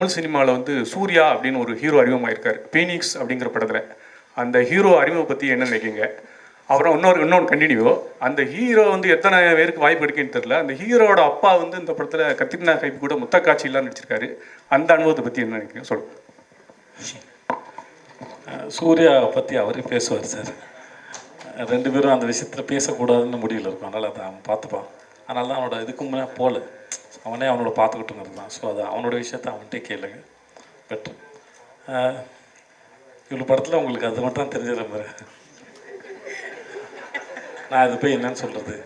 தமிழ் சினிமாவில் வந்து சூர்யா அப்படின்னு ஒரு ஹீரோ அறிமுகமாயிருக்கார் பீனிக்ஸ் அப்படிங்கிற படத்தில். அந்த ஹீரோ அறிமுகம் பற்றி என்ன நினைக்கிங்க? அப்புறம் இன்னொன்று கண்டினியூ, அந்த ஹீரோ வந்து எத்தனை பேருக்கு வாய்ப்பு எடுக்குன்னு தெரில. அந்த ஹீரோட அப்பா வந்து இந்த படத்தில் கத்திரினா கைப் கூட முத்த காட்சியெல்லாம் நடிச்சிருக்காரு. அந்த அனுபவத்தை பற்றி என்ன நினைக்கிறீங்க சொல்லுங்கள். சூர்யா பற்றி அவரே பேசுவார் சார். ரெண்டு பேரும் அந்த விஷயத்தில் பேசக்கூடாதுன்னு முடிவில் இருக்கும். அதனால் அதை அவன் பார்த்துப்பான். அதனால தான் அவனோட இதுக்கும் முன்னே போகல. அவனே அவனோட பார்த்துக்கிட்டுங்கிறது தான். ஸோ அது அவனோட விஷயத்த அவன்கிட்டே கேளுங்க பெட்ரு. இவ்வளோ படத்தில் உங்களுக்கு அது மட்டும் தான் தெரிஞ்சது. நம்புற நான் அது போய் என்னன்னு சொல்கிறது?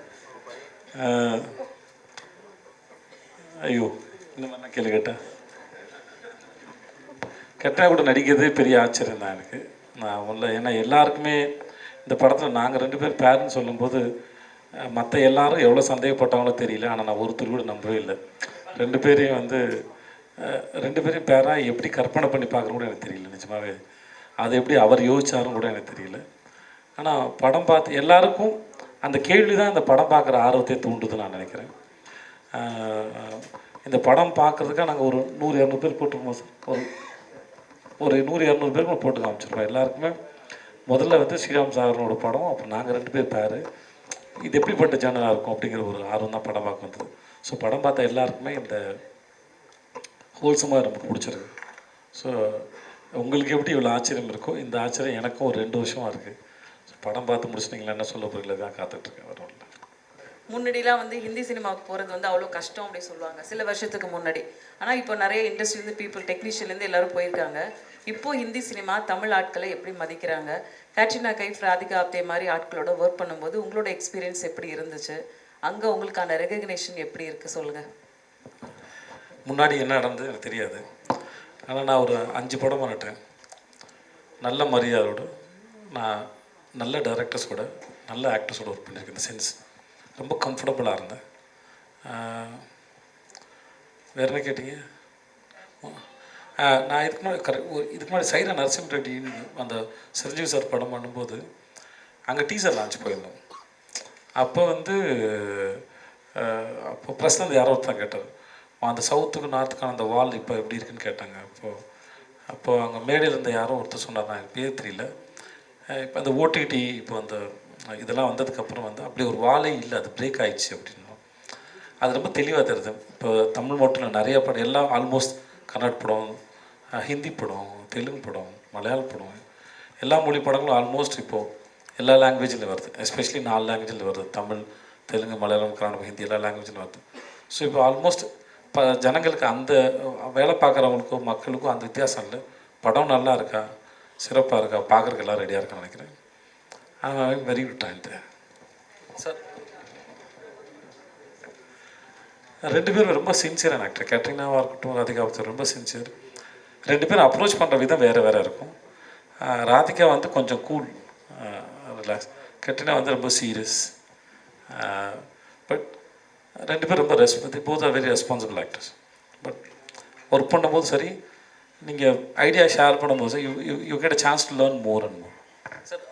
ஐயோ, இந்த மாதிரி நான் கேள்வி கேட்டால் கூட நடிக்கிறதே பெரிய ஆச்சரியம் தான் எனக்கு. நான் உள்ள ஏன்னா எல்லாருக்குமே இந்த படத்தில் நாங்கள் ரெண்டு பேர் பேருன்னு சொல்லும்போது மற்ற எல்லாரும் எவ்வளோ சந்தேகப்பட்டாங்களோ தெரியல. ஆனால் நான் ஒருத்தர் கூட நம்பவே இல்லை. ரெண்டு பேரையும் பேராக எப்படி கற்பனை பண்ணி பார்க்குற கூட எனக்கு தெரியல நிஜமாகவே. அதை எப்படி அவர் யோசிச்சாரும் கூட எனக்கு தெரியல. ஆனால் படம் பார்த்து எல்லாருக்கும் அந்த கேள்வி தான் இந்த படம் பார்க்குற ஆர்வத்தை தூண்டுதுன்னு நான் நினைக்கிறேன். இந்த படம் பார்க்குறதுக்காக நாங்கள் ஒரு 100-200 பேர் போட்டிருக்கோம் சார். ஒரு 100-200 பேருக்கு போட்டு காமிச்சிருக்கோம். எல்லாருக்குமே முதல்ல வந்து ஸ்ரீராம் சாகரனோட படம், அப்புறம் நாங்கள் ரெண்டு பேர் பேர் இது எப்படிப்பட்ட சேனலாக இருக்கும் அப்படிங்கிற ஒரு ஆர்வம் தான் படம் பார்க்க வந்தது. ஸோ படம் பார்த்தா எல்லாருக்குமே இந்த ஹோல்சமாக நமக்கு பிடிச்சிருக்கு. ஸோ உங்களுக்கு எப்படி இவ்வளோ ஆச்சரியம் இருக்கோ இந்த ஆச்சரியம் எனக்கும் ஒரு 2 வருஷமாக இருக்குது. ஸோ படம் பார்த்து முடிச்சுட்டிங்களா என்ன சொல்ல போகிறீங்களா தான் காத்துட்ருக்கேன். வரும் முன்னாடிலாம் வந்து ஹிந்தி சினிமாவுக்கு போகிறது வந்து அவ்வளோ கஷ்டம் அப்படி சொல்லுவாங்க சில வருஷத்துக்கு முன்னாடி. ஆனால் இப்போ நிறைய இண்டஸ்ட்ரிலேருந்து பீப்புள் டெக்னீஷியன்லேருந்து எல்லோரும் போயிருக்காங்க. இப்போது ஹிந்தி சினிமா தமிழ் ஆட்களை எப்படி மதிக்கிறாங்க? கேட்ரினா கைஃப், ராதிகா ஆப்தே மாதிரி ஆட்களோட ஒர்க் பண்ணும்போது உங்களோட எக்ஸ்பீரியன்ஸ் எப்படி இருந்துச்சு? அங்கே உங்களுக்கான ரெகக்னேஷன் எப்படி இருக்குது சொல்லுங்கள். முன்னாடி என்ன நடந்தது எனக்கு தெரியாது. ஆனால் நான் ஒரு 5 படம் பண்ணிட்டேன். நல்ல மரியாதையோடு நான் நல்ல டைரக்டர்ஸோட நல்ல ஆக்டர்ஸோட ஒர்க் பண்ணியிருக்கேன். இந்த சென்ஸ் ரொம்ப கம்ஃபர்டபுளாக இருந்தேன். வேறு என்ன கேட்டீங்க? நான் இதுக்கு முன்னாடி சைரா நரசிம்ம ரெட்டின்னு அந்த சிரஞ்சீவி சார் படம் பண்ணும்போது அங்கே டீசர் லான்ச் போயிருந்தோம். அப்போ பிரசிடண்ட் யாரோ ஒருத்தான் கேட்டார், அந்த சவுத்துக்கு நார்த்துக்கான அந்த வால் இப்போ எப்படி இருக்குன்னு கேட்டாங்க. அப்போது அங்கே மேடையில் இருந்த யாரோ ஒருத்தர் சொன்னார், நான் எனக்கு பேர் தெரியல. இப்போ அந்த ஓடிடி இப்போ அந்த இதெல்லாம் வந்ததுக்கப்புறம் அப்படி ஒரு வாலே இல்லை, அது பிரேக் ஆகிடுச்சு அப்படின்னா அது ரொம்ப தெளிவாக தெரியுது. இப்போ தமிழ் மட்டும் இல்லை, நிறைய படம் எல்லாம் ஆல்மோஸ்ட் கன்னட படம், ஹிந்தி படம், தெலுங்கு படம், மலையாள படம், எல்லா மொழி படங்களும் ஆல்மோஸ்ட் இப்போது எல்லா லாங்குவேஜில் வருது. எஸ்பெஷலி 4 லாங்குவேஜில் வருது. தமிழ், தெலுங்கு, மலையாளம், கன்னடம், ஹிந்தி எல்லா லாங்குவேஜில் வருது. ஸோ இப்போ ஆல்மோஸ்ட் ஜனங்களுக்கு அந்த வேலை பார்க்குறவங்களுக்கும் மக்களுக்கும் அந்த வித்தியாசம் இல்லை. படம் நல்லா இருக்கா, சிறப்பாக இருக்கா, பார்க்குறதுக்கு எல்லாம் ரெடியாக இருக்கான்னு நினைக்கிறேன். Very good time sir. 2 பேரும் ரொம்ப சின்சியரான ஆக்டர். கேட்ரினாவாக இருக்கட்டும், ராதிகா ஆப்தே ரொம்ப சின்சியர். 2 பேரும் அப்ரோச் பண்ணுற விதம் வேறு இருக்கும். ராதிகா கொஞ்சம் கூல், ரிலாக்ஸ். கேட்ரினா ரொம்ப சீரியஸ். பட் 2 பேரும் ரொம்ப both are very responsible actors. But work பண்ணும்போது சரி, நீங்கள் ஐடியா ஷேர் பண்ணும்போது you get a chance to learn more and more.